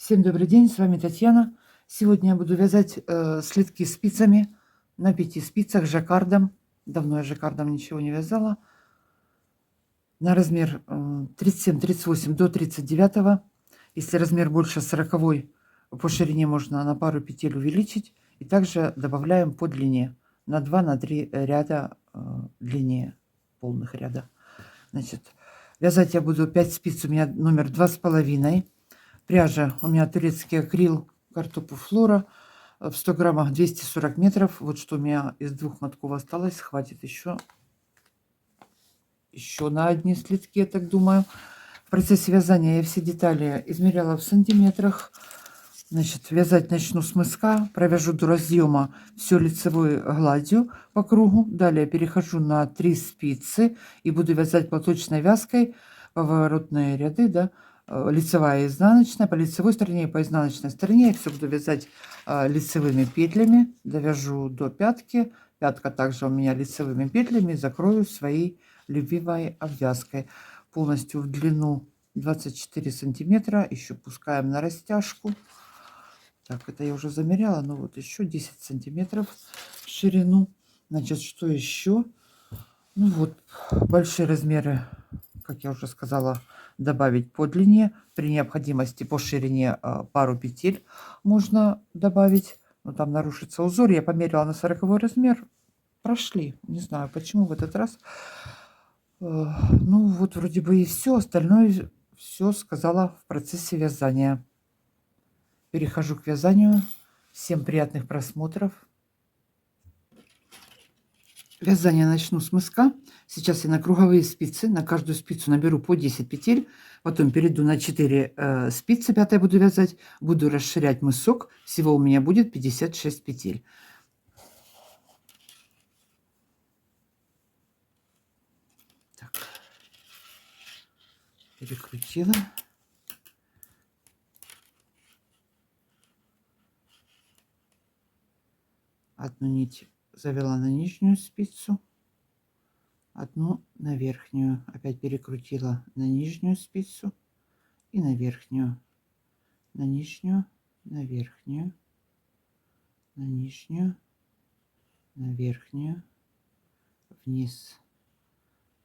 Всем добрый день, с вами Татьяна. Сегодня я буду вязать слитки спицами на 5 спицах жаккардом. Давно я жаккардом ничего не вязала. На размер 37-38 до 39. Если размер больше 40, по ширине можно на пару петель увеличить. И также добавляем по длине на 2-3 ряда длиннее полных ряда. Значит, вязать я буду 5 спиц, у меня номер 2,5. Пряжа у меня турецкий акрил Картопу Флора в 100 граммах 240 метров. Вот что у меня из 2 мотков осталось. Хватит еще на одни слитки, я так думаю. В процессе вязания я все детали измеряла в сантиметрах. Значит, вязать начну с мыска. Провяжу до разъема все лицевой гладью по кругу. Далее перехожу на 3 спицы и буду вязать платочной вязкой поворотные ряды, да, лицевая и изнаночная. По лицевой стороне и по изнаночной стороне я все буду вязать лицевыми петлями. Довяжу до пятки. Пятка также у меня лицевыми петлями. Закрою своей любимой обвязкой. Полностью в длину 24 сантиметра. Еще пускаем на растяжку. Так, это я уже замеряла, но вот еще 10 сантиметров в ширину. Значит, что еще? Ну вот, большие размеры, как я уже сказала, добавить по длине. При необходимости по ширине пару петель можно добавить. Но там нарушится узор. Я померила на 40 размер. Прошли. Не знаю, почему в этот раз. Ну вот, вроде бы и все. Остальное все сказала в процессе вязания. Перехожу к вязанию. Всем приятных просмотров. Вязание начну с мыска. Сейчас я на круговые спицы, на каждую спицу наберу по 10 петель. Потом перейду на 4 спицы, 5 буду вязать. Буду расширять мысок. Всего у меня будет 56 петель. Так. Перекрутила. Одну нить завела на нижнюю спицу, одну на верхнюю. Опять перекрутила на нижнюю спицу и на верхнюю. На нижнюю, на верхнюю, на нижнюю, на верхнюю, вниз,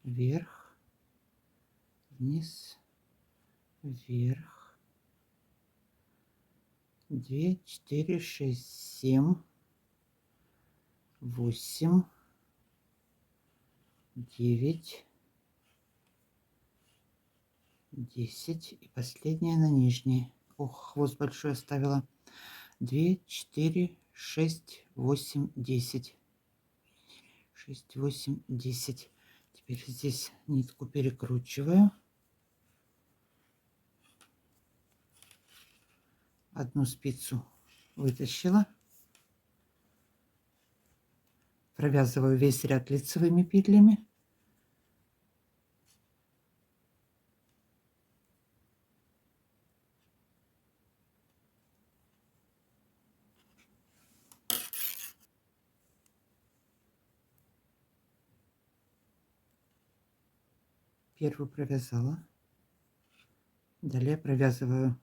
вверх, вниз, вверх. 2, 4, 6, 7, 8, 9, 10 и последняя на нижней. Ох, хвост большой оставила. 2, 4, 6, 8, 10. 6, 8, 10. Теперь здесь нитку перекручиваю. Одну спицу вытащила. Провязываю весь ряд лицевыми петлями. Первую провязала. Далее провязываю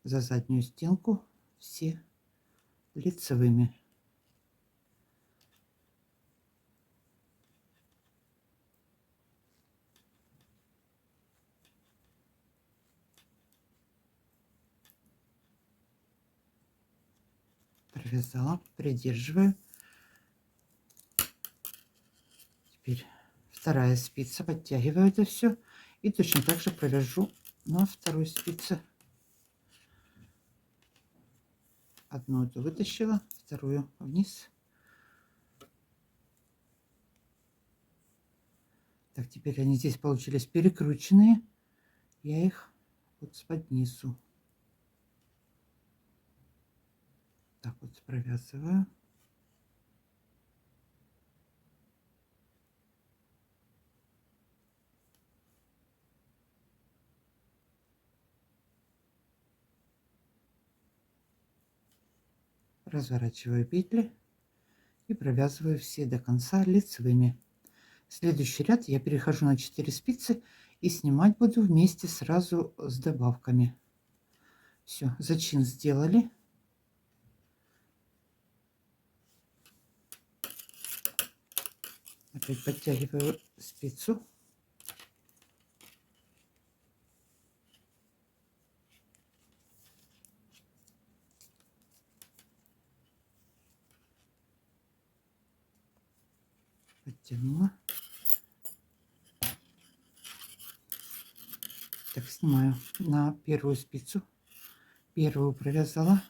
за заднюю стенку все лицевыми. Провязала, придерживаю. Теперь вторая спица, подтягиваю это все и точно так же провяжу на второй спице. Одну эту вытащила, вторую вниз. Так, теперь они здесь получились перекрученные. Я их вот под низу. Так вот провязываю. Разворачиваю петли и провязываю все до конца лицевыми. Следующий ряд я перехожу на 4 спицы и снимать буду вместе сразу с добавками. Все, зачин сделали. Опять подтягиваю спицу. Подтянула. Так, снимаю на первую спицу. Первую провязала,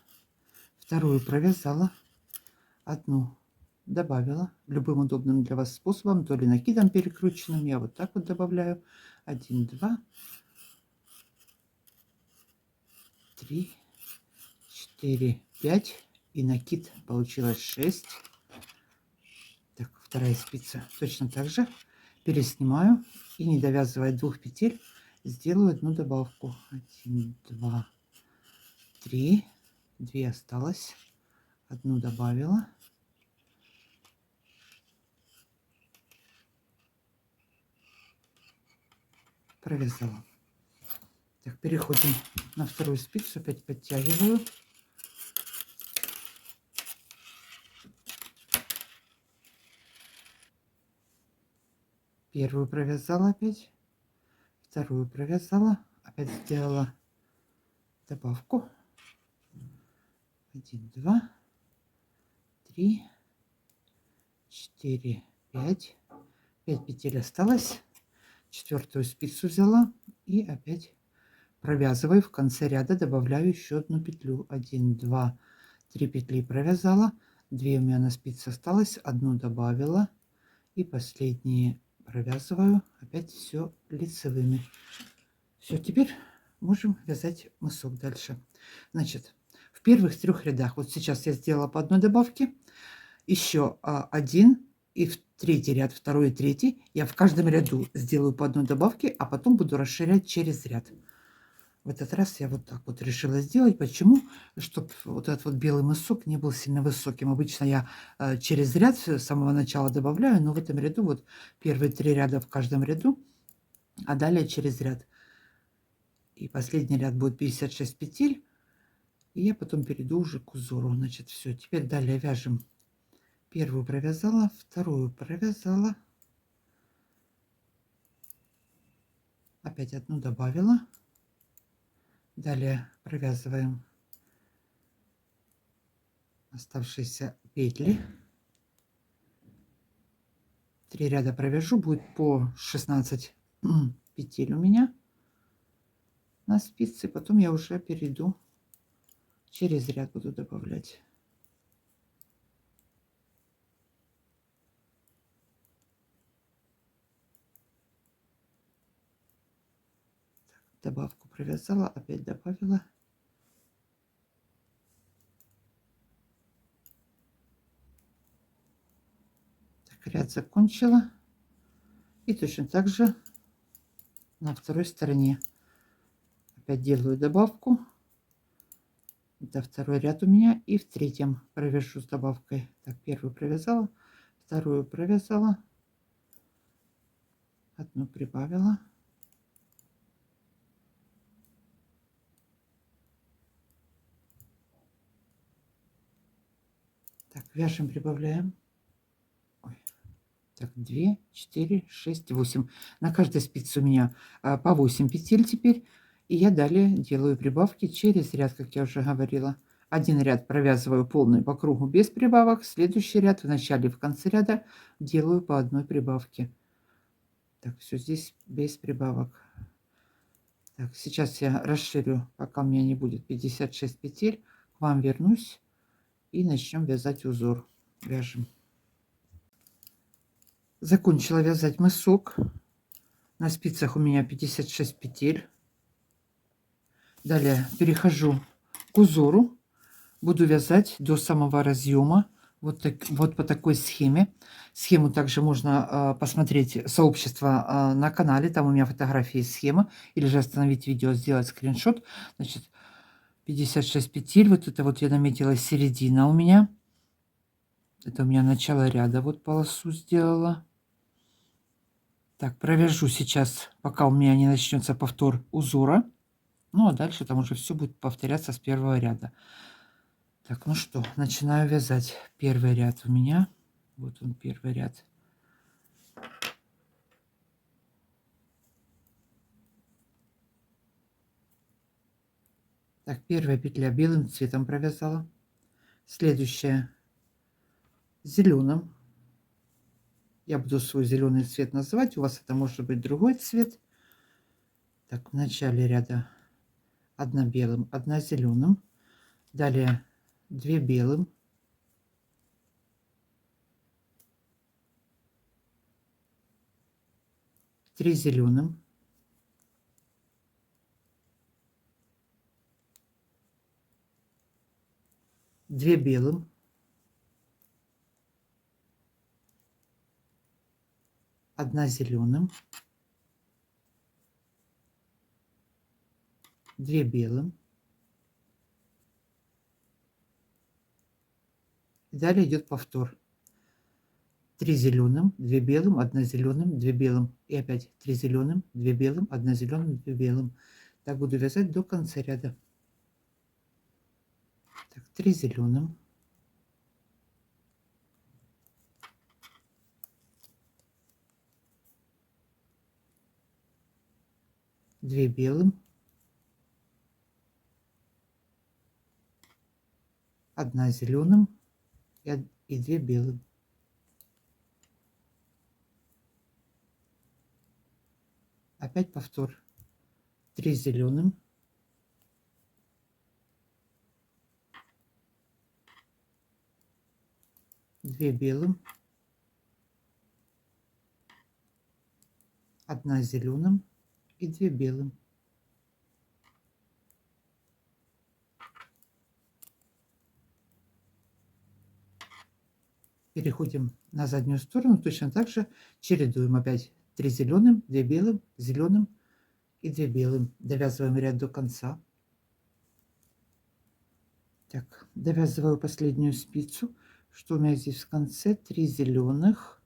вторую провязала, одну добавила любым удобным для вас способом, то ли накидом перекрученным. Я вот так вот добавляю. 1, 2, 3, 4, 5 и накид получилось 6. Так, вторая спица точно так же переснимаю и, не довязывая 2 петель, сделаю одну добавку. 1, 2, 3, 2 осталось, одну добавила, провязала. Так, переходим на вторую спицу, опять подтягиваю. Первую провязала опять, вторую провязала, опять сделала добавку. 1, 2, 3, 4, 5. 5 петель осталось. Четвертую спицу взяла и опять провязываю. В конце ряда добавляю еще одну петлю. 1, 2, 3 петли провязала. 2 у меня на спице осталось, одну добавила и последние провязываю опять все лицевыми. Все, теперь можем вязать мысок дальше. Значит, в первых 3 рядах, вот сейчас я сделала по одной добавке, еще один, и в третий ряд, второй и третий я в каждом ряду сделаю по одной добавке, а потом буду расширять через ряд. В этот раз я вот так вот решила сделать. Почему? Чтобы вот этот вот белый мысок не был сильно высоким. Обычно я через ряд с самого начала добавляю, но в этом ряду вот первые 3 ряда в каждом ряду, а далее через ряд. И последний ряд будет 56 петель. И я потом перейду уже к узору. Значит, все. Теперь далее вяжем. Первую провязала, вторую провязала. Опять одну добавила. Далее провязываем оставшиеся петли. 3 ряда провяжу, будет по 16 петель у меня на спице. Потом я уже перейду через ряд, буду добавлять. Так, добавку провязала, опять добавила. Так, ряд закончила. И точно так же на второй стороне опять делаю добавку. Это второй ряд у меня, и в третьем провяжу с добавкой. Так, первую провязала, вторую провязала, одну прибавила. Так, вяжем, прибавляем. Ой. Так, 2, 4, 6, 8. На каждой спице у меня по 8 петель теперь. И я далее делаю прибавки через ряд, как я уже говорила. Один ряд провязываю полный по кругу без прибавок. Следующий ряд в начале и в конце ряда делаю по одной прибавке. Так, все здесь без прибавок. Так, сейчас я расширю, пока у меня не будет 56 петель. К вам вернусь и начнем вязать узор. Вяжем. Закончила вязать мысок. На спицах у меня 56 петель. Далее перехожу к узору. Буду вязать до самого разъема. Вот, вот по такой схеме. Схему также можно посмотреть, сообщество на канале. Там у меня фотографии схемы. Или же остановить видео, сделать скриншот. Значит, 56 петель. Вот это вот я наметила середина у меня. Это у меня начало ряда. Вот полосу сделала. Так, провяжу сейчас, пока у меня не начнется повтор узора. Ну, а дальше там уже все будет повторяться с первого ряда. Так, ну что, начинаю вязать. Первый ряд у меня. Вот он, первый ряд. Так, первая петля белым цветом провязала. Следующая зеленым. Я буду свой зеленый цвет называть. У вас это может быть другой цвет. Так, в начале ряда одна белым, одна зеленым. Далее 2 белым. 3 зеленым. 2 белым. 1 зеленым. 2 белым. Далее идет повтор. 3 зеленым, 2 белым, 1 зеленым, 2 белым. И опять 3 зеленым, 2 белым, 1 зеленым, 2 белым. Так буду вязать до конца ряда. Так, 3 зеленым. 2 белым. 1 зеленым и 2 белым. Опять повтор. 3 зеленым. 2 белым. 1 зеленым и 2 белым. Переходим на заднюю сторону. Точно так же чередуем опять 3 зеленым, 2 белым, зеленым и 2 белым. Довязываем ряд до конца. Так, довязываю последнюю спицу. Что у меня здесь в конце? 3 зеленых.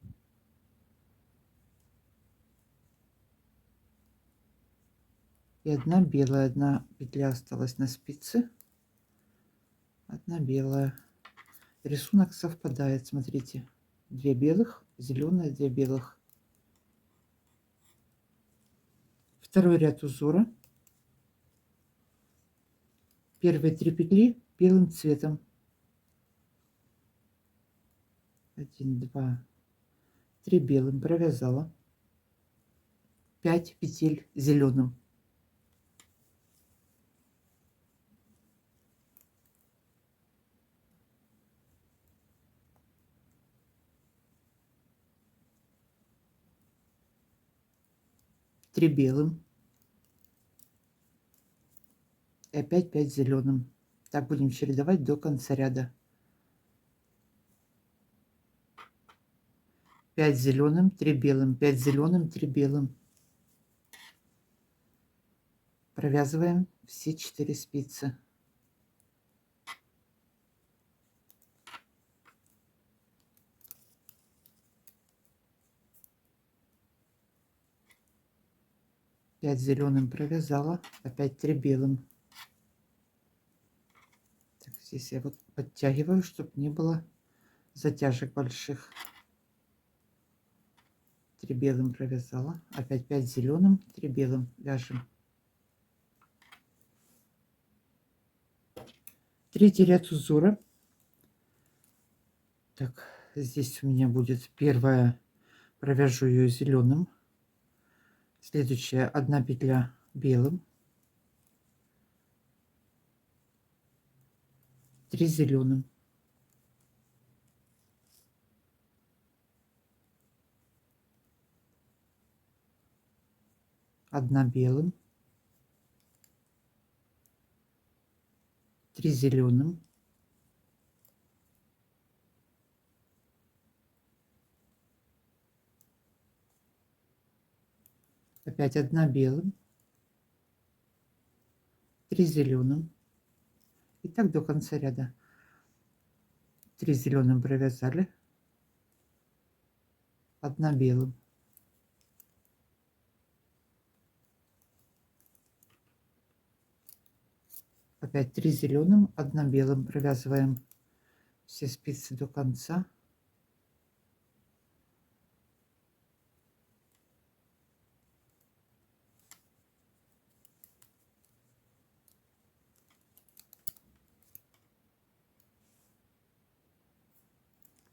И 1 белая. 1 петля осталась на спице. 1 белая. Рисунок совпадает, смотрите. 2 белых, зеленая, 2 белых. Второй ряд узора. Первые 3 петли белым цветом. 1, 2, 3 белым провязала. 5 петель зеленым. Три белым. И опять 5 зеленым. Так будем чередовать до конца ряда. 5 зеленым, 3 белым, 5 зеленым, 3 белым. Провязываем все 4 спицы. Пять зеленым провязала, опять 3 белым. Так, здесь я вот подтягиваю, чтобы не было затяжек больших. 3 белым провязала, опять 5 зеленым, 3 белым вяжем. Третий ряд узора. Так, здесь у меня будет первая, провяжу ее зеленым. Следующая 1 петля белым. 3 зеленым. 1 белым. 3 зеленым. 1 белым. 3 зеленым. И так до конца ряда. 3 зеленым провязали. 1 белым. Опять 3 зеленым, 1 белым. Провязываем все спицы до конца.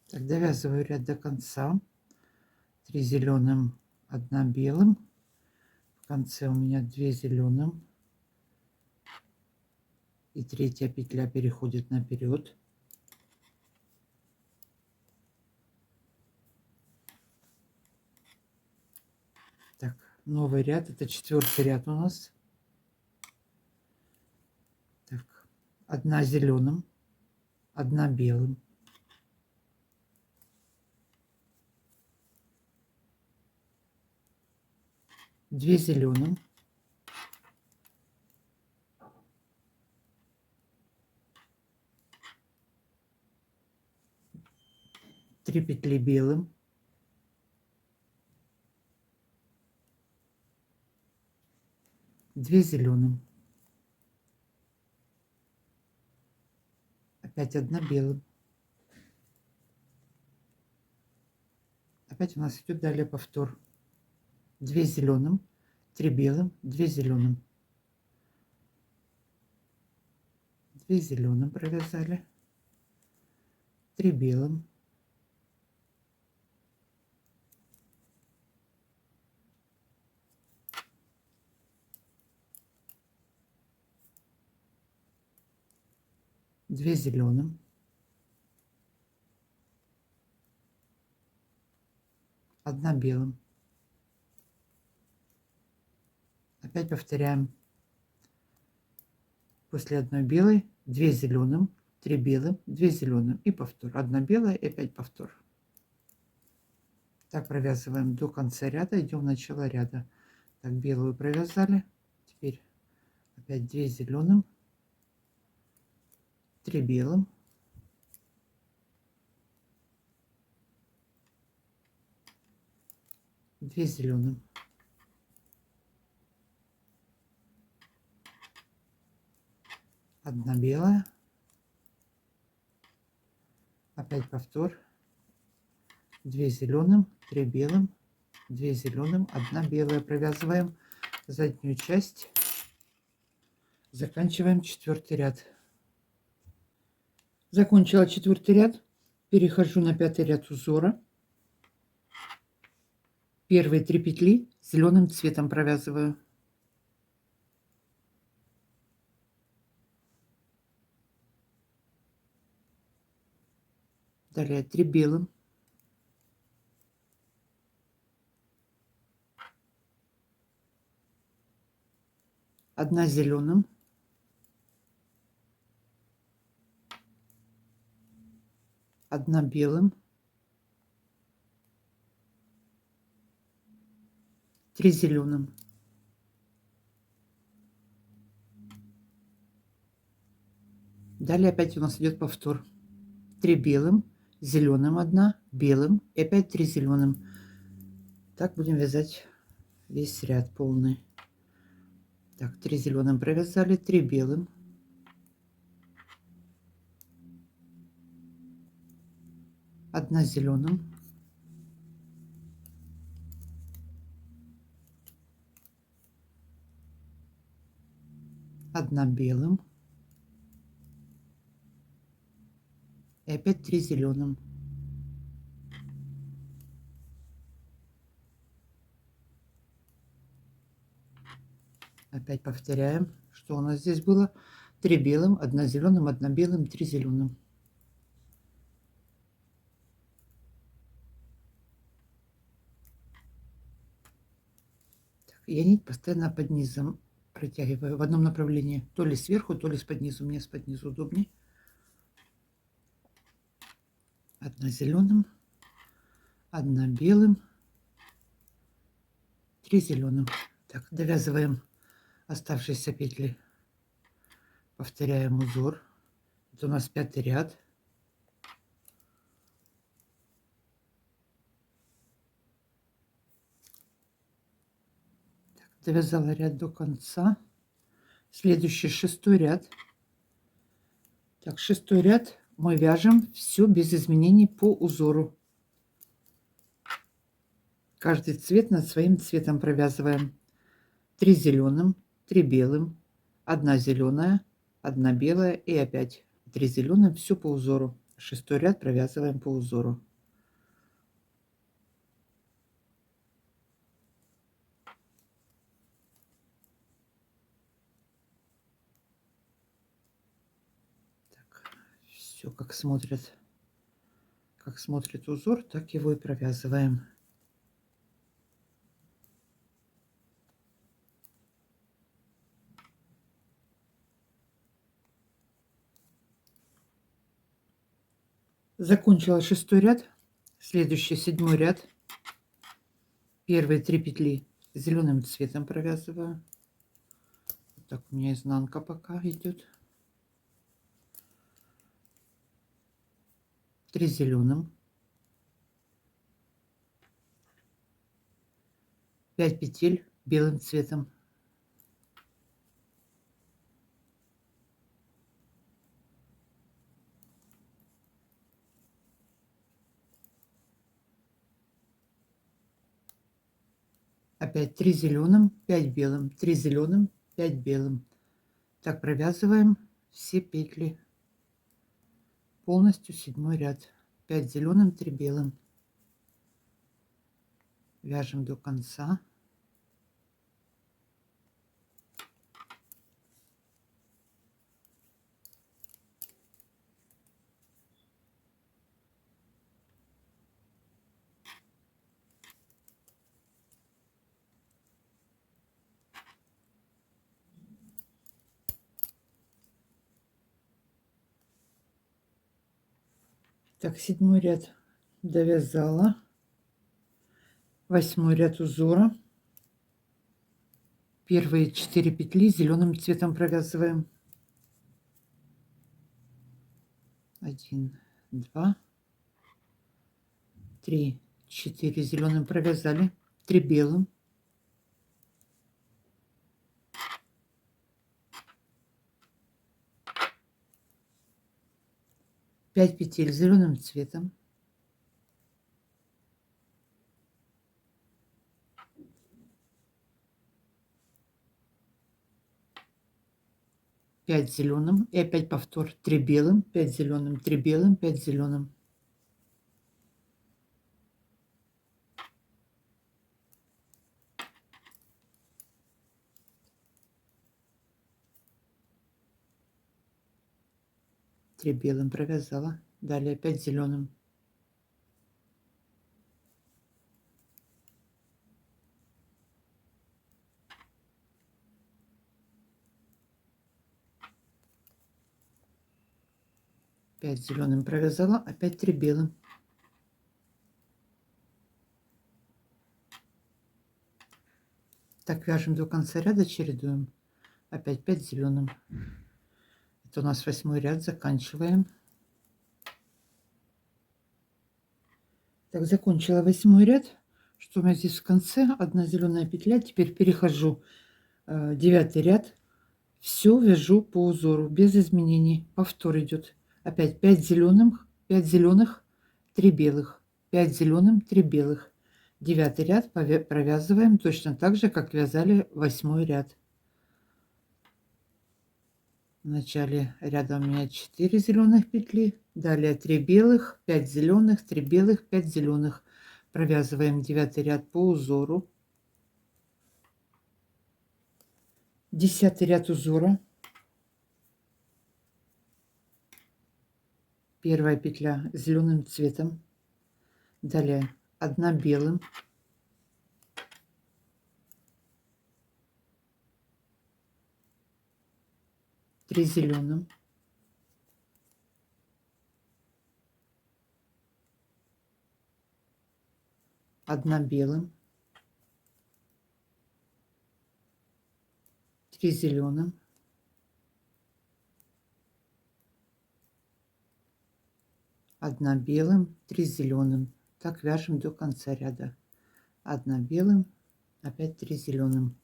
Так, довязываю ряд до конца. 3 зеленым, 1 белым. В конце у меня 2 зеленым. И третья петля переходит наперед. Так, новый ряд, это 4-й ряд у нас. Так, 1 зеленым, 1 белым. 2 зеленым. 3 петли белым. 2 зеленым. Опять 1 белым. Опять у нас идет далее повтор. 2 зеленым, 3 белым, 2 зеленым. 2 зеленым провязали. 3 белым. 2 зеленым. 1 белым. Опять повторяем. После 1 белой 2 зеленым, 3 белым, 2 зеленым и повтор. 1 белая и опять повтор. Так провязываем до конца ряда, идем в начало ряда. Так, белую провязали. Теперь опять 2 зеленым, 3 белым, 2 зеленым. 1 белая. Опять повтор. 2 зеленым, 3 белым, 2 зеленым, 1 белая. Провязываем заднюю часть. Заканчиваем 4-й ряд. Закончила 4-й ряд. Перехожу на 5-й ряд узора. Первые 3 петли зеленым цветом провязываю. Далее 3 белым. 1 зеленым. 1 белым. 3 зеленым. Далее опять у нас идет повтор. 3 белым, зеленым 1, белым и опять 3 зеленым. Так будем вязать весь ряд полный. Так, 3 зеленым провязали, 3 белым. 1 зеленым. 1 белым. И опять 3 зеленым. Опять повторяем, что у нас здесь было. 3 белым, 1 зеленым, 1 белым, 3 зеленым. Так, я нить постоянно под низом протягиваю в одном направлении. То ли сверху, то ли с-под низу. Мне с-под низу удобнее. 1 зеленым, 1 белым, 3 зеленым. Так, довязываем оставшиеся петли. Повторяем узор. Это у нас 5-й ряд. Так, довязала ряд до конца. Следующий 6-й ряд. Так, 6-й ряд мы вяжем все без изменений по узору. Каждый цвет над своим цветом провязываем. 3 зеленым, 3 белым, 1 зеленая, 1 белая и опять 3 зеленым, все по узору. 6-й ряд провязываем по узору. Все как смотрит узор, так его и провязываем. Закончила 6-й ряд. Следующий 7-й ряд. Первые 3 петли зеленым цветом провязываю. Так у меня изнанка пока идет. 3 зеленым, 5 петель белым цветом, опять 3 зеленым, 5 белым, 3 зеленым, 5 белым. Так провязываем все петли полностью 7-й ряд. 5 зеленым, 3 белым. Вяжем до конца. Так, 7-й ряд довязала. 8-й ряд узора. Первые 4 петли зеленым цветом провязываем. 1, 2, 3, 4 зеленым провязали, 3 белым, 5 петель зеленым цветом, 5 зеленым и опять повтор 3 белым, 5 зеленым, 3 белым, 5 зеленым. Три белым провязала, далее 5 зеленым, пять зеленым провязала, опять 3 белым, так вяжем до конца ряда, чередуем, опять 5 зеленым. Это у нас 8-й ряд, заканчиваем. Так, закончила 8-й ряд. Что у меня здесь в конце? 1 зеленая петля. Теперь перехожу 9-й ряд. Все вяжу по узору без изменений. Повтор идет. Опять 5 зеленых, 5 зеленых, 3 белых, 5 зеленым, 3 белых. 9-й ряд провязываем точно так же, как вязали 8-й ряд. В начале ряда у меня 4 зеленых петли, далее 3 белых, 5 зеленых, 3 белых, 5 зеленых. Провязываем 9-й ряд по узору. 10-й ряд узора. Первая петля зеленым цветом, далее 1 белым, 3 зеленым, 1 белым, 3 зеленым, 1 белым, 3 зеленым. Так вяжем до конца ряда. 1 белым, опять 3 зеленым.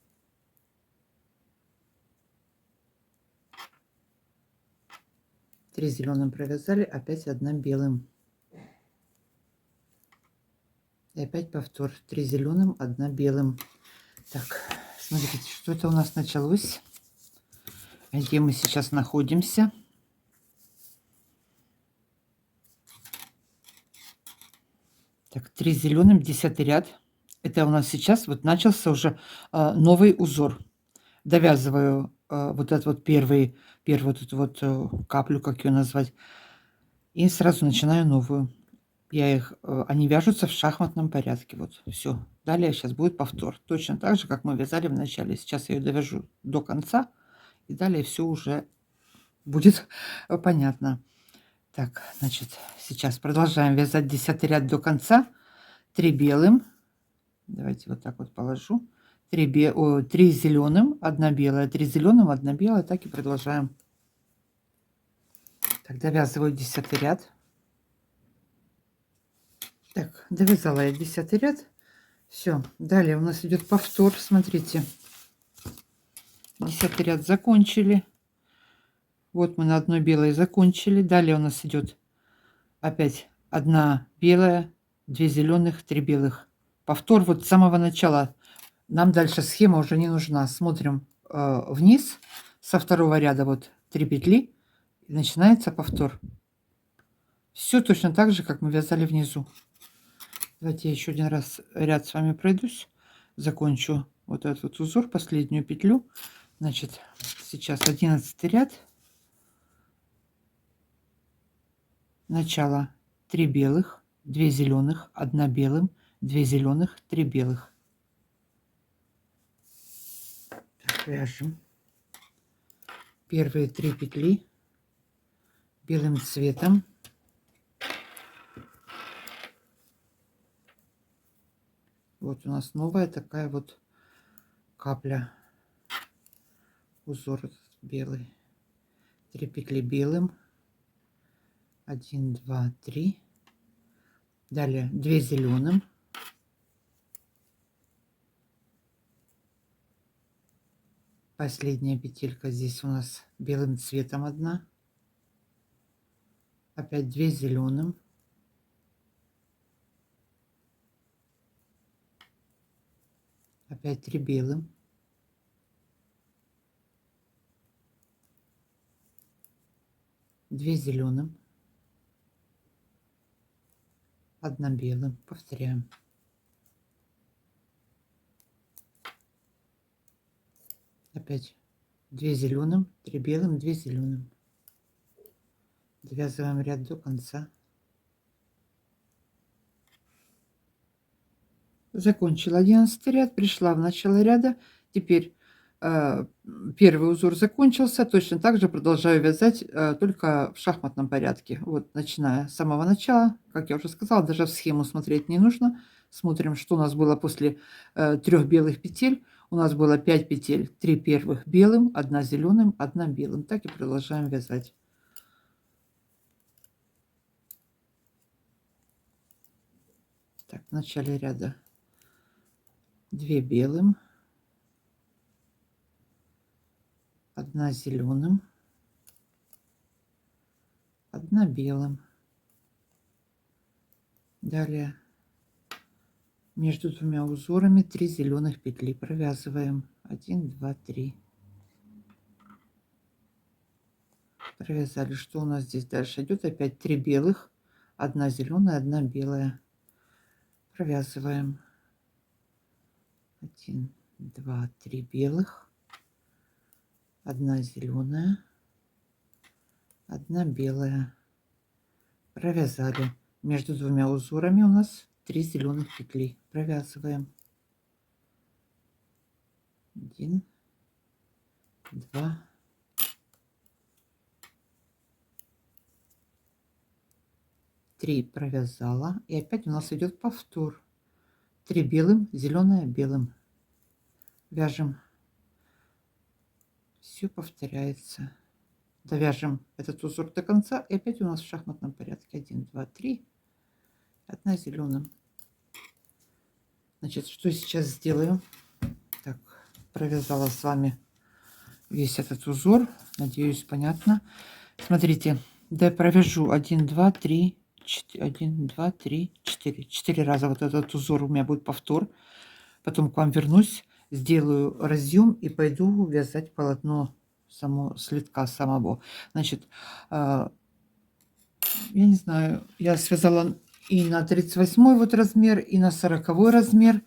3 зеленым провязали, опять 1 белым. И опять повтор. 3 зеленым, 1 белым. Так, смотрите, что это у нас началось. Где мы сейчас находимся. Так, 3 зеленым, 10 ряд. Это у нас сейчас вот начался уже новый узор. Довязываю вот этот вот первый вот эту вот каплю, как ее назвать. И сразу начинаю новую. Они вяжутся в шахматном порядке. Вот, все. Далее сейчас будет повтор. Точно так же, как мы вязали в начале. Сейчас я ее довяжу до конца. И далее все уже будет понятно. Так, значит, сейчас продолжаем вязать 10 ряд до конца. 3 белым. Давайте вот так вот положу. 3 зеленым, 1 белая. 3 зеленым, 1 белая. Так и продолжаем. Так, довязываю 10 ряд. Так, довязала я 10 ряд. Все, далее у нас идет повтор. Смотрите, 10 ряд закончили. Вот мы на одной белой закончили. Далее у нас идет опять 1 белая, 2 зеленых, 3 белых. Повтор вот с самого начала. Нам дальше схема уже не нужна. Смотрим вниз со второго ряда, вот 3 петли, и начинается повтор. Все точно так же, как мы вязали внизу. Давайте я еще один раз ряд с вами пройдусь, закончу вот этот вот узор, последнюю петлю. Значит, сейчас 11 ряд, начало. 3 белых, 2 зеленых, 1 белым, 2 зеленых, 3 белых. Так, вяжем первые 3 петли белым цветом. Вот у нас новая такая вот капля, узор белый. 3 петли белым, 1, 2, 3. Далее 2 зеленым, последняя петелька здесь у нас белым цветом 1, опять 2 зеленым, опять 3 белым, 2 зеленым, 1 белым. Повторяем. Опять 2 зеленым, 3 белым, 2 зеленым. Довязываем ряд до конца. Закончила 11 ряд, пришла в начало ряда. Теперь первый узор закончился. Точно так же продолжаю вязать, только в шахматном порядке. Вот, начиная с самого начала, как я уже сказала, даже в схему смотреть не нужно. Смотрим, что у нас было после 3 белых петель. У нас было 5 петель, 3 первых белым, 1 зеленым, 1 белым. Так и продолжаем вязать. Так, в начале ряда 2 белым, 1 зеленым, 1 белым. Далее между двумя узорами 3 зеленых петли провязываем. 1, 2, 3. Провязали. Что у нас здесь дальше идет? Опять 3 белых, 1 зеленая, 1 белая. Провязываем. 1, 2, 3 белых, 1 зеленая, 1 белая. Провязали. Между двумя узорами у нас 3 зеленых петли. Провязываем. 1, 2, 3 провязала. И опять у нас идет повтор. 3 белым, зеленая, белым. Вяжем. Все повторяется. Довяжем этот узор до конца. И опять у нас в шахматном порядке. 1, 2, 3. 1 зеленым. Значит, что сейчас сделаю? Так, провязала с вами весь этот узор. Надеюсь, понятно. Смотрите, Да, провяжу 1, 2, 3, 1, 2, 3, 4. 4 раза вот этот узор у меня будет повтор. Потом к вам вернусь, сделаю разъем и пойду вязать полотно само слитка самого. Значит, я не знаю, я связала и на 38 вот размер, и на 40 размер.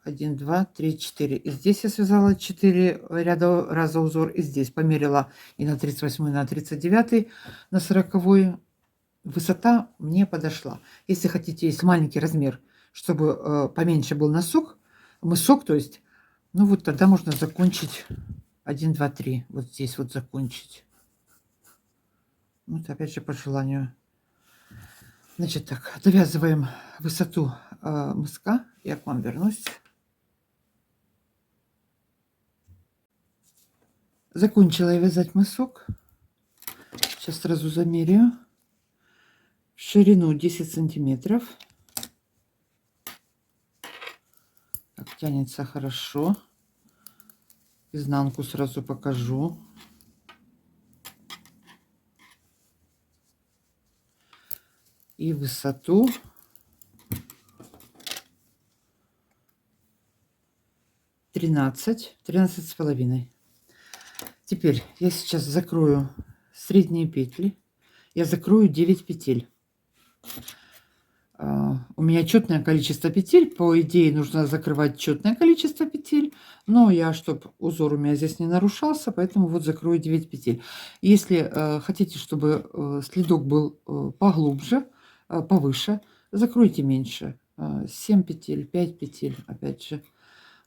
1, 2, 3, 4. И здесь я связала 4 раза узор. И здесь померила и на 38, и на 39, на 40. Высота мне подошла. Если хотите, есть маленький размер, чтобы поменьше был носок, мысок, то есть, ну вот тогда можно закончить 1, 2, 3. Вот здесь вот закончить. Вот опять же по желанию. Значит так, довязываем высоту мыска. Я к вам вернусь. Закончила я вязать мысок. Сейчас сразу замеряю. В ширину 10 сантиметров. Так, тянется хорошо. Изнанку сразу покажу. И высоту 13 с половиной. Теперь я сейчас закрою средние петли. Я закрою 9 петель. У меня четное количество петель. По идее нужно закрывать четное количество петель. Но я, чтобы узор у меня здесь не нарушался, поэтому вот закрою 9 петель. Если хотите, чтобы следок был поглубже, повыше, закройте меньше. 7 петель, 5 петель, опять же.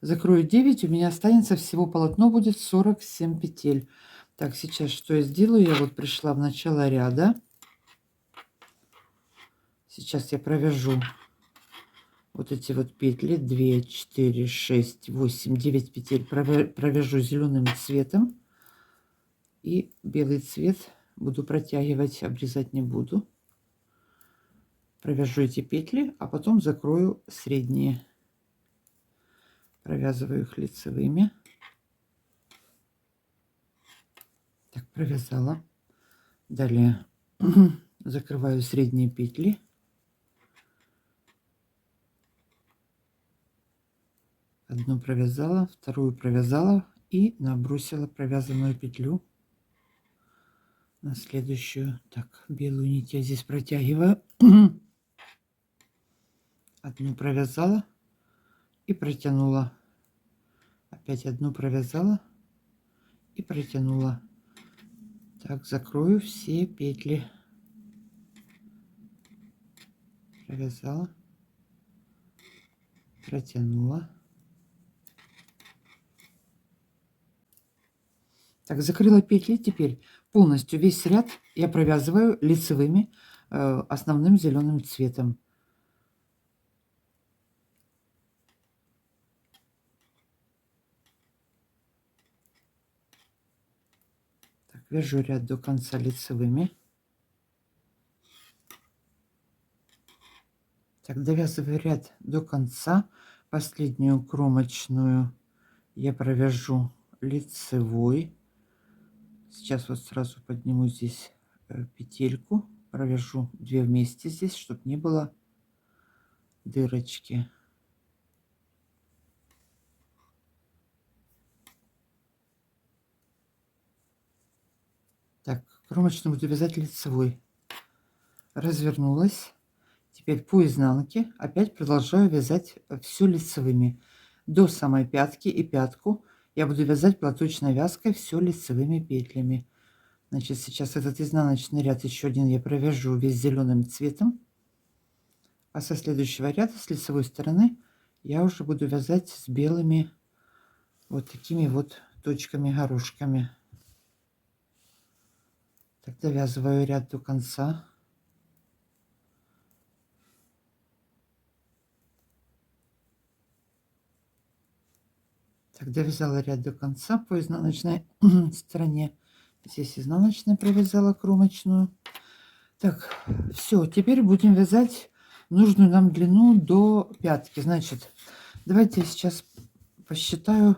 Закрою 9, у меня останется всего полотно будет 47 петель. Так, сейчас что я сделаю? Я вот пришла в начало ряда. Сейчас я провяжу вот эти вот петли. 2, 4, 6, 8, 9 петель провяжу зеленым цветом. И белый цвет буду протягивать, обрезать не буду. Провяжу эти петли, а потом закрою средние. Провязываю их лицевыми. Так, провязала. Далее закрываю средние петли. Одну провязала, вторую провязала и набросила провязанную петлю на следующую. Так, белую нить я здесь протягиваю. Одну провязала и протянула. Опять одну провязала и протянула. Так, закрою все петли. Провязала, протянула. Так, закрыла петли. Теперь полностью весь ряд я провязываю лицевыми основным зеленым цветом. Так, вяжу ряд до конца лицевыми. Так, довязываю ряд до конца. Последнюю кромочную я провяжу лицевой. Сейчас вот сразу подниму здесь петельку, провяжу 2 вместе здесь, чтобы не было дырочки. Так, кромочную буду вязать лицевой. Развернулась. Теперь по изнанке опять продолжаю вязать все лицевыми. До самой пятки и пятку я буду вязать платочной вязкой все лицевыми петлями. Значит, сейчас этот изнаночный ряд еще один я провяжу весь зеленым цветом. А со следующего ряда, с лицевой стороны, я уже буду вязать с белыми вот такими вот точками-горошками. Так, довязываю ряд до конца. Так, довязала ряд до конца по изнаночной стороне. Здесь изнаночная провязала кромочную. Так, все, теперь будем вязать нужную нам длину до пятки. Значит, давайте я сейчас посчитаю.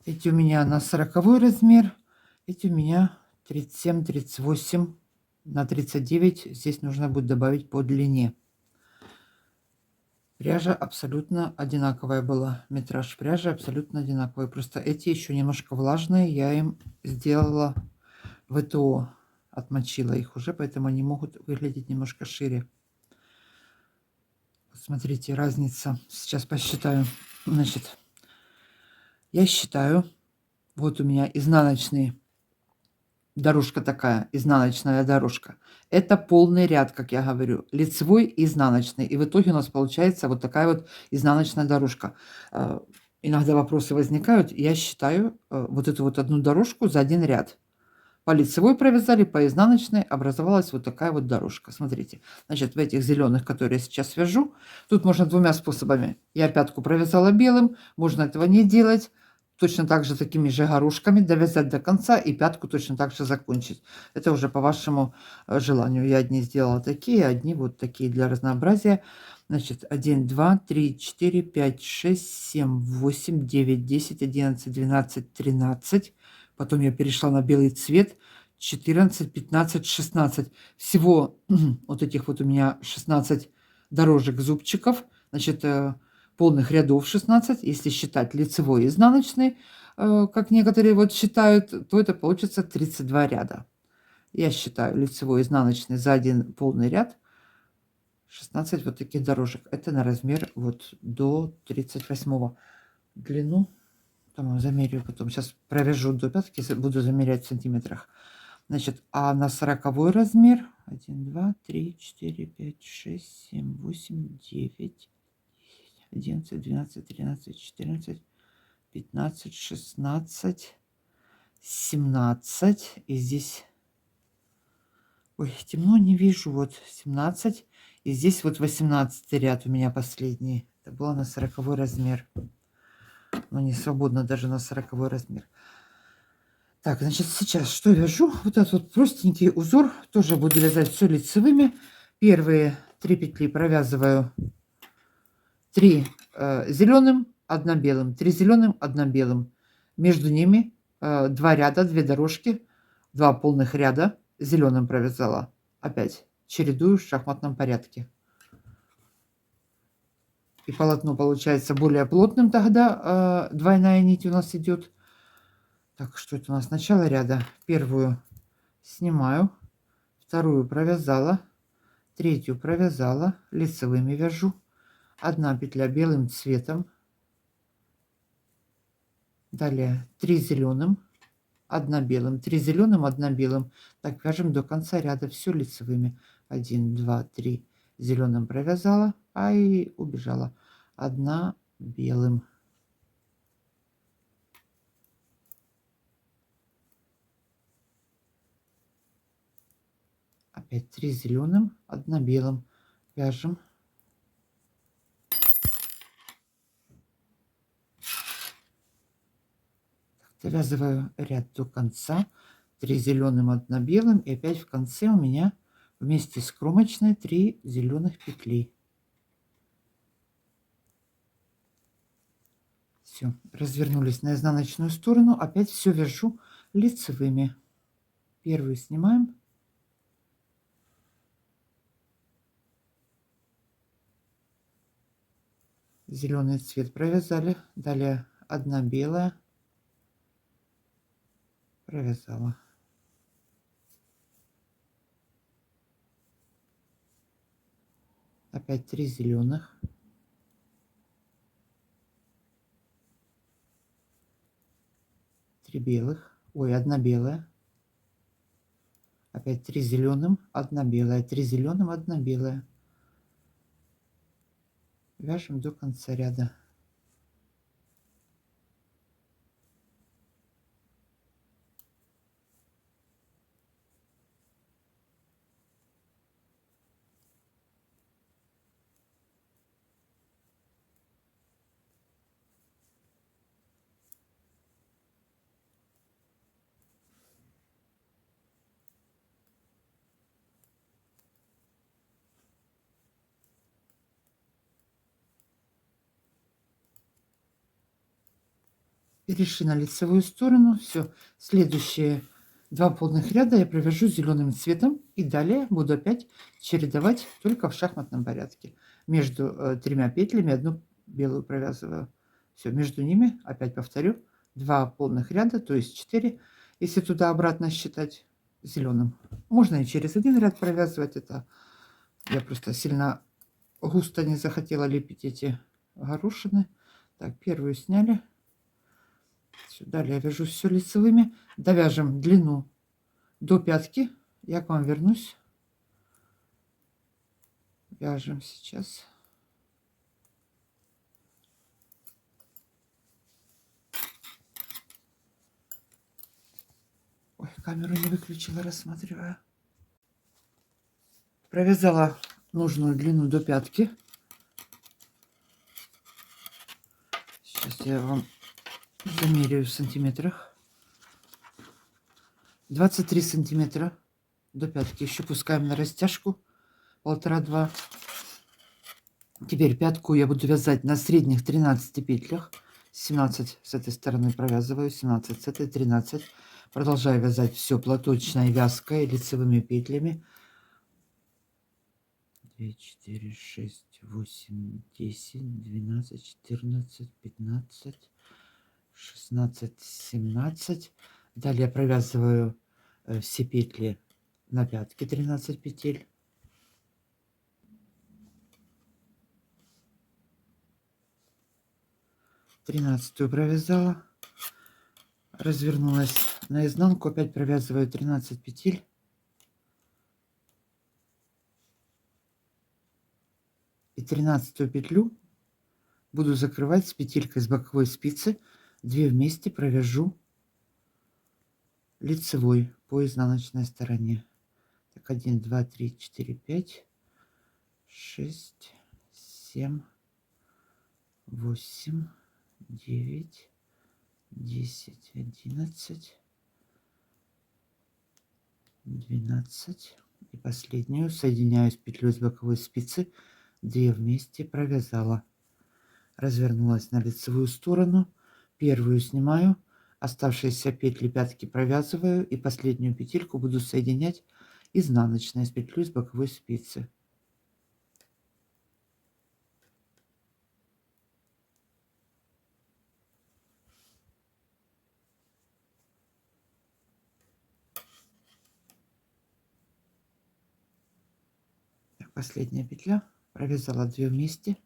Эти у меня на 40 размер, эти у меня 37, 38 на 39. Здесь нужно будет добавить по длине. Пряжа абсолютно одинаковая была. Метраж пряжи абсолютно одинаковый. Просто эти еще немножко влажные. Я им сделала ВТО. Отмочила их уже, поэтому они могут выглядеть немножко шире. Смотрите, разница. Сейчас посчитаю. Значит, я считаю, вот у меня изнаночный, дорожка такая, изнаночная дорожка. Это полный ряд, как я говорю, лицевой и изнаночный. И в итоге у нас получается вот такая вот изнаночная дорожка. Иногда вопросы возникают. Я считаю вот эту вот одну дорожку за один ряд. По лицевой провязали, по изнаночной образовалась вот такая вот дорожка. Смотрите, значит, в этих зеленых, которые я сейчас вяжу, тут можно двумя способами. Я пятку провязала белым, можно этого не делать. Точно так же такими же горошками довязать до конца и пятку точно так же закончить. Это уже по вашему желанию. Я одни сделала такие, одни вот такие для разнообразия. Значит, 1, 2, 3, 4, 5, 6, 7, 8, 9, 10, 11, 12, 13. Потом я перешла на белый цвет. 14, 15, 16. Всего вот этих вот у меня 16 дорожек зубчиков. Значит, полных рядов 16. Если считать лицевой и изнаночный, как некоторые вот считают, то это получится 32 ряда. Я считаю лицевой и изнаночный за один полный ряд. 16 вот таких дорожек. Это на размер вот до 38 длину. Там замерю потом. Сейчас провяжу до пятки, буду замерять в сантиметрах. Значит, а на 40 размер 1, 2, 3, 4, 5, 6, 7, 8, 9, 11, 12, 13, 14, 15, 16, 17. И здесь... Ой, темно, не вижу. Вот 17. И здесь вот 18 ряд у меня последний. Это было на 40 размер. Но не свободно даже на 40 размер. Так, значит, сейчас что вяжу? Вот этот вот простенький узор. Тоже буду вязать все лицевыми. Первые 3 петли провязываю 3 зеленым, 1 белым. 3 зеленым, 1 белым. Между ними 2 ряда, 2 дорожки, 2 полных ряда зеленым провязала. Опять чередую в шахматном порядке. И полотно получается более плотным тогда. Двойная нить у нас идет. Так, что это у нас? Начало ряда. Первую снимаю, вторую провязала, третью провязала, лицевыми вяжу. 1 петля белым цветом. Далее 3 зеленым, 1 белым, 3 зеленым, 1 белым. Так вяжем до конца ряда, все лицевыми. 1, 2, 3 зеленым провязала, и убежала. 1 белым. Опять 3 зеленым, 1 белым. Вяжем. Довязываю ряд до конца. 3 зеленым, 1 белым. И опять в конце у меня вместе с кромочной 3 зеленых петли. Все, развернулись на изнаночную сторону. Опять все вяжу лицевыми. Первую снимаем. Зеленый цвет провязали. Далее 1 белая. Провязала. Опять 3 зеленых. Белых. Ой, 1 белая. Опять 3 зеленым, 1 белая. 3 зеленым, 1 белая. Вяжем до конца ряда. Перешли на лицевую сторону. Все. Следующие 2 полных ряда я провяжу зеленым цветом и далее буду опять чередовать только в шахматном порядке. Между 3 петлями одну белую провязываю. Все, между ними, опять повторю, 2 полных ряда, то есть 4, если туда-обратно считать, зеленым. Можно и через один ряд провязывать. Это я просто сильно густо не захотела лепить эти горошины. Так, первую сняли. Далее вяжу все лицевыми. Довяжем длину до пятки. Я к вам вернусь. Вяжем сейчас. Ой, камеру не выключила, рассматриваю. Провязала нужную длину до пятки. Сейчас я вам замеряю в сантиметрах. 23 сантиметра до пятки. Еще пускаем на растяжку. 1,5-2. Теперь пятку я буду вязать на средних 13 петлях. 17 с этой стороны провязываю, 17 с этой, 13. Продолжаю вязать все платочной вязкой, лицевыми петлями. 2, 4, 6, 8, 10, 12, 14, 15, 16, 17. Далее провязываю все петли на пятке, 13 петель. 13 провязала, развернулась наизнанку, опять провязываю 13 петель. И 13 петлю буду закрывать с петелькой с боковой спицы. 2 вместе провяжу лицевой по изнаночной стороне. Так, 1, 2, 3, 4, 5, 6, 7, 8, 9, 10, 11, 12. И последнюю соединяю с петлей с боковой спицы. 2 вместе провязала. Развернулась на лицевую сторону. Первую снимаю. Оставшиеся петли пятки провязываю. И последнюю петельку буду соединять изнаночной с петлей с боковой спицы. Так, последняя петля. Провязала 2 вместе.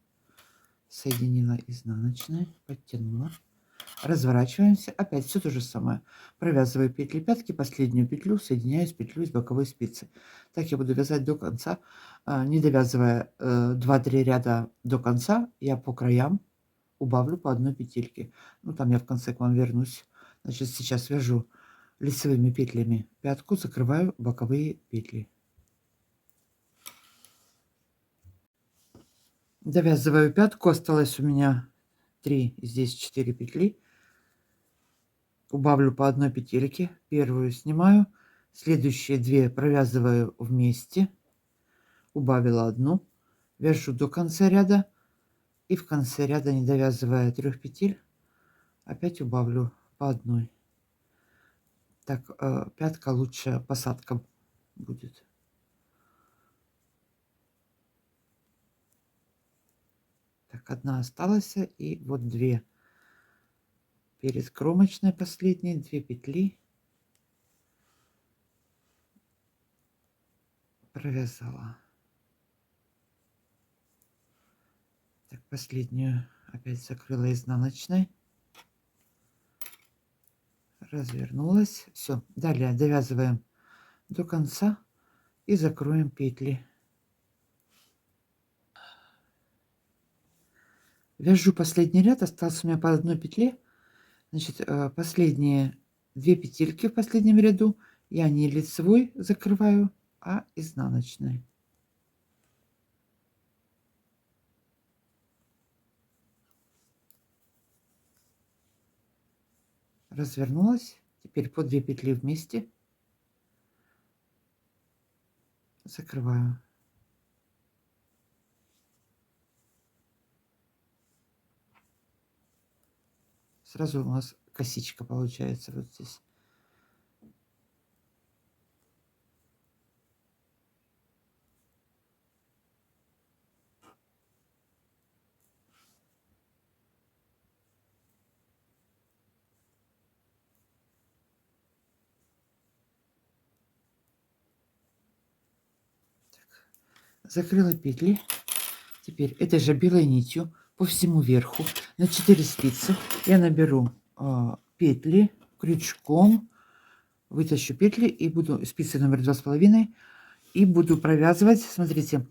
Соединила изнаночной. Подтянула. Разворачиваемся. Опять все то же самое. Провязываю петли пятки, последнюю петлю соединяю с петлей с боковой спицы. Так я буду вязать до конца, не довязывая 2-3 ряда до конца. Я по краям убавлю по одной петельке. Ну, там я в конце к вам вернусь. Значит, сейчас вяжу лицевыми петлями пятку, закрываю боковые петли. Довязываю пятку. Осталось у меня 3, здесь 4 петли. Убавлю по одной петельке. Первую снимаю. Следующие 2 провязываю вместе. Убавила одну. Вяжу до конца ряда. И в конце ряда, не довязывая 3 петель, опять убавлю по одной. Так, пятка лучше посадка будет. Так, одна осталась. И вот 2. Перед кромочной последней 2 петли провязала. Так, последнюю опять закрыла изнаночной. Развернулась. Все, далее довязываем до конца и закроем петли. Вяжу последний ряд. Осталось у меня по одной петле. Значит, последние 2 петельки в последнем ряду я не лицевой закрываю, а изнаночной. Развернулась. Теперь по 2 петли вместе закрываю. Сразу у нас косичка получается вот здесь. закрыла петли. Теперь этой же белой нитью по всему верху на 4 спицы я наберу петли крючком, вытащу петли и буду спицы номер 2,5 и буду провязывать. Смотрите,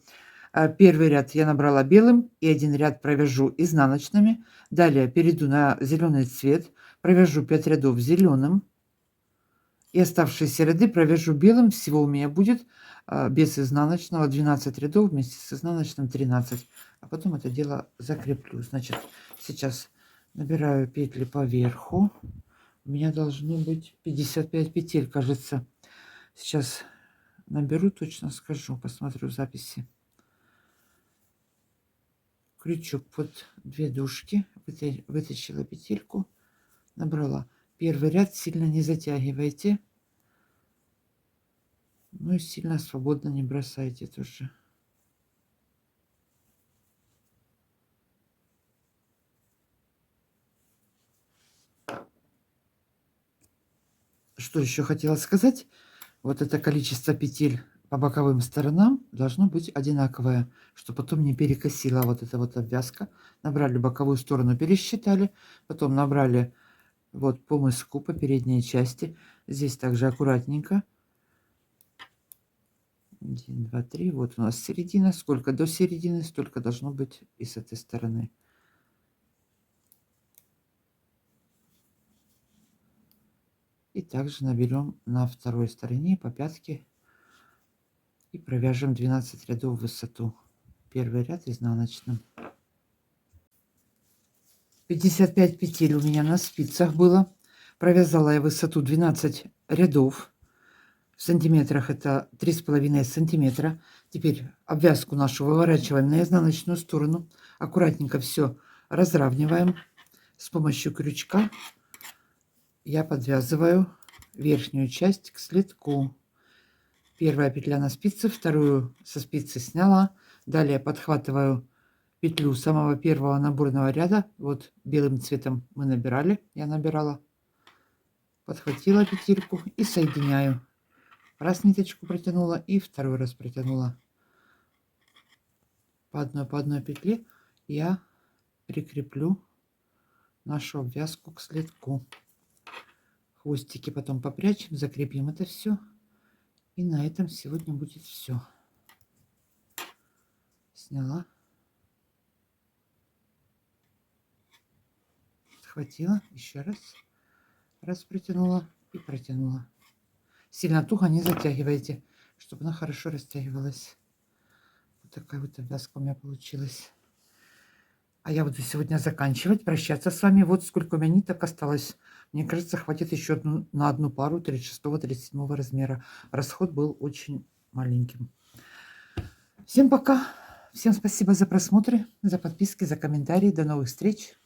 первый ряд я набрала белым и один ряд провяжу изнаночными. Далее перейду на зеленый цвет, провяжу 5 рядов зеленым. И оставшиеся ряды провяжу белым. Всего у меня будет без изнаночного 12 рядов, вместе с изнаночным 13. А потом это дело закреплю. Значит, сейчас набираю петли по верху. У меня должно быть 55 петель, кажется. Сейчас наберу, точно скажу, посмотрю записи. Крючок под 2 дужки, вытащила петельку, набрала. Первый ряд сильно не затягивайте. Ну и сильно свободно не бросайте тоже. Что еще хотела сказать? Вот это количество петель по боковым сторонам должно быть одинаковое, чтобы потом не перекосила вот эта вот обвязка. Набрали боковую сторону, пересчитали, потом набрали вот по мыску, по передней части. Здесь также аккуратненько. 1, 2, 3. Вот у нас середина. Сколько до середины, столько должно быть и с этой стороны. И также наберем на второй стороне по пятке и провяжем 12 рядов в высоту. Первый ряд изнаночным. 55 петель у меня на спицах было. Провязала я высоту 12 рядов. В сантиметрах это 3,5 сантиметра. Теперь обвязку нашу выворачиваем на изнаночную сторону. Аккуратненько все разравниваем. С помощью крючка я подвязываю верхнюю часть к слитку. Первая петля на спице, вторую со спицы сняла. Далее подхватываю петлю самого первого наборного ряда. Вот белым цветом мы набирали, я набирала. Подхватила петельку и соединяю. Раз ниточку протянула и второй раз протянула. По одной петле я прикреплю нашу обвязку к слитку. Хвостики потом попрячем, закрепим это все. И на этом сегодня будет все. Сняла. Схватила еще раз. Раз протянула и протянула. Сильно туго не затягивайте, чтобы она хорошо растягивалась. Вот такая вот обвязка у меня получилась. А я буду сегодня заканчивать, прощаться с вами. Вот сколько у меня ниток осталось. Мне кажется, хватит еще на одну пару 36-37 размера. Расход был очень маленьким. Всем пока. Всем спасибо за просмотры, за подписки, за комментарии. До новых встреч.